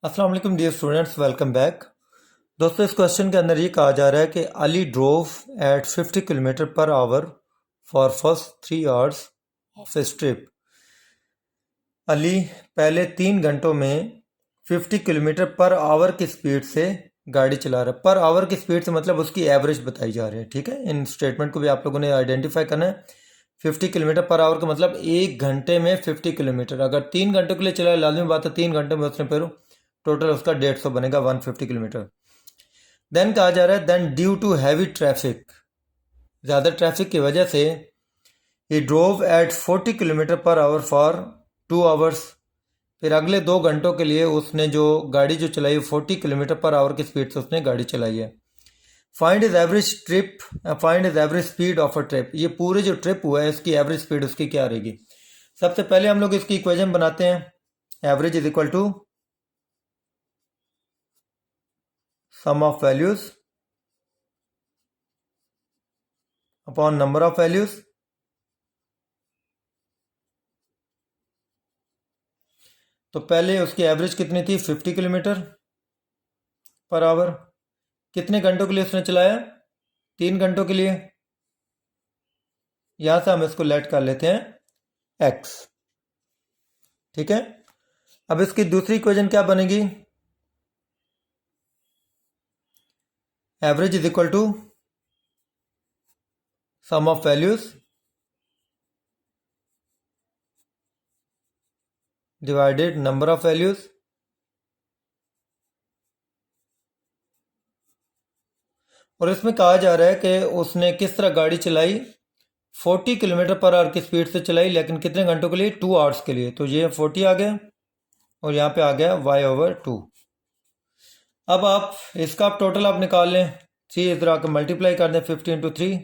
अस्सलाम वालेकुम dear students, welcome back. दोस्तों, इस क्वेश्चन के अंदर ये कहा जा रहा है कि Ali drove at 50 kilometre per hour for first 3 hours of his trip. Ali पहले 3 घंटों में 50 किलोमीटर पर आवर की स्पीड से गाड़ी चला रहा है। पर आवर की स्पीड से मतलब उसकी एवरेज बताई जा रही है। ठीक है, इन स्टेटमेंट को भी आप लोगों ने आइडेंटिफाई करना है। 50 किलोमीटर पर आवर का मतलब 1 घंटे में 50 किलोमीटर। अगर 3 घंटों के लिए चला, लाजमी बात है 3 घंटों में उसने फिर टोटल उसका 150 बनेगा, 150 किलोमीटर। देन कहा जा रहा है then due to heavy traffic, ज़्यादा ट्रैफिक की वजह से he drove at 40 kilometre per hour for 2 hours. फिर अगले 2 घंटों के लिए उसने जो गाड़ी जो चलाई 40 किलोमीटर पर आवर की स्पीड से उसने गाड़ी चलाई है। Find is average trip, find is average speed of a trip. ये पूरे जो ट्रिप हुआ है इसकी एवरेज स्पीड उसकी क्या रहेगी। सबसे पहले हम लोग इसकी इक्वेशन बनाते हैं। Average is equal to sum of values upon number of values। तो पहले उसकी एवरेज कितनी थी 50 किलोमीटर पर आवर। कितने घंटों के लिए उसने चलाया, 3 घंटों के लिए। यहां से हम इसको लेट कर लेते हैं x। ठीक है, अब इसकी दूसरी इक्वेशन क्या बनेगी, average is equal to sum of values divided number of values. और इसमें कहा जा रहा है कि उसने किस तरह गाड़ी चलाई, 40 किलोमीटर पर आवर की स्पीड से चलाई, लेकिन कितने घंटों के लिए, 2 आवर्स के लिए। तो ये 40 आ गया और यहाँ पे आ गया y/2। अब आप इसका टोटल आप निकाल लें, 3 इधर आकर मल्टीप्लाई कर दें 50 इंटू 3,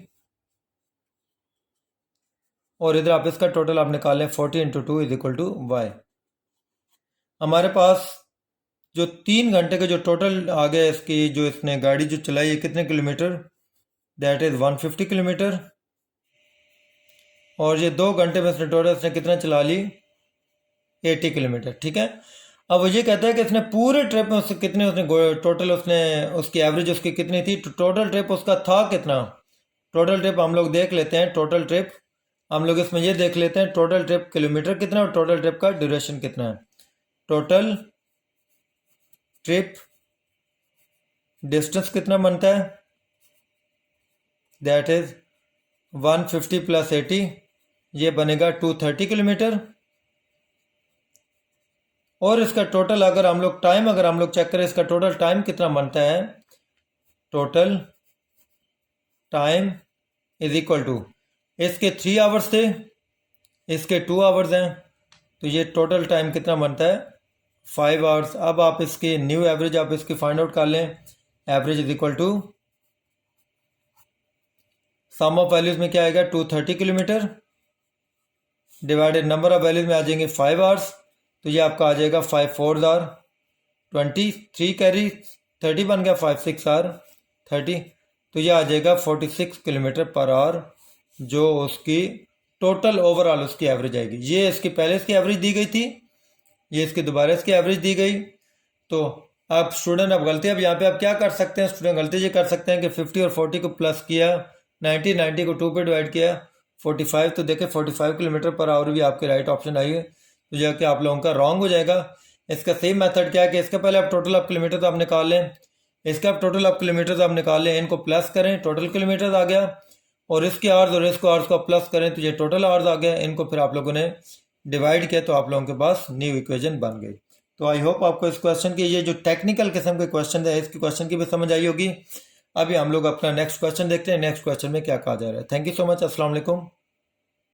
और इधर आप इसका टोटल आप निकाल लें 40 into 2 is equal to y। हमारे पास जो 3 घंटे के जो टोटल आ गया इसकी, जो इसने गाड़ी जो चलाई है कितने किलोमीटर, दैट इज 150 किलोमीटर। और ये 2 घंटे में इसने टोटल इसने कितना चला ली, 80 किलोमीटर। ठीक है, अब वो ये कहता है कि इसने पूरे ट्रिप में उससे कितने उसने टोटल उसने उसकी एवरेज उसकी कितनी थी। तो टोटल ट्रिप उसका था कितना, टोटल ट्रिप हम लोग देख लेते हैं। टोटल ट्रिप हम लोग इसमें ये देख लेते हैं, टोटल ट्रिप किलोमीटर कितना और टोटल ट्रिप का ड्यूरेशन कितना है। टोटल ट्रिप डिस्टेंस कितना बनता है, दैट इज 150 प्लस 80, ये बनेगा 230 किलोमीटर। और इसका टोटल अगर हम लोग टाइम अगर हम लोग चेक करें, इसका टोटल टाइम कितना बनता है, total time is equal to, इसके 3 आवर्स थे, इसके 2 आवर्स हैं, तो ये टोटल टाइम कितना बनता है, 5 आवर्स। अब आप इसकी न्यू एवरेज आप इसकी फाइंड आउट कर लें। Average is equal to sum of values में क्या आएगा, 230 kilometre divided number of values में आ जाएंगे 5 आवर्स। तो ये आपका आ जाएगा 5 4 आर 20, 3 कैरी 30 बन गया, 5 6 आर 30। तो ये आ जाएगा 46 किलोमीटर पर आवर, जो उसकी टोटल ओवरऑल उसकी एवरेज आएगी। ये इसकी पहले इसकी एवरेज दी गई थी, ये इसकी दोबारा इसकी एवरेज दी गई। तो अब स्टूडेंट अब गलती, अब यहाँ पे आप क्या कर सकते हैं स्टूडेंट, गलती ये कर सकते हैं कि 50 और 40 को प्लस किया, 90 को 2 पे डिवाइड किया, 45। तो देखें 45 किलोमीटर पर आवर भी आपके राइट ऑप्शन आई है, तो यह कि आप लोगों का रॉन्ग हो जाएगा। इसका सेम मेथड क्या है कि इसके पहले आप टोटल ऑफ किलोमीटर आप निकाल लें, इसका आप टोटल ऑफ किलोमीटर आप निकाल लें, इनको प्लस करें, टोटल किलोमीटर आ गया, और इसके आवर्स और इसको आवर्स को प्लस करें तो ये टोटल आवर्स आ गया। इनको फिर आप लोगों ने डिवाइड किया तो आप लोगों के पास न्यू इक्वेशन बन गई। तो आई होप आपको इस क्वेश्चन की, ये जो टेक्निकल किस्म के क्वेश्चन है, इसकी क्वेश्चन की भी समझ आई होगी। अभी हम लोग अपना नेक्स्ट क्वेश्चन देखते हैं, नेक्स्ट क्वेश्चन में क्या कहा जा रहा है। थैंक यू सो मच, अस्सलाम वालेकुम।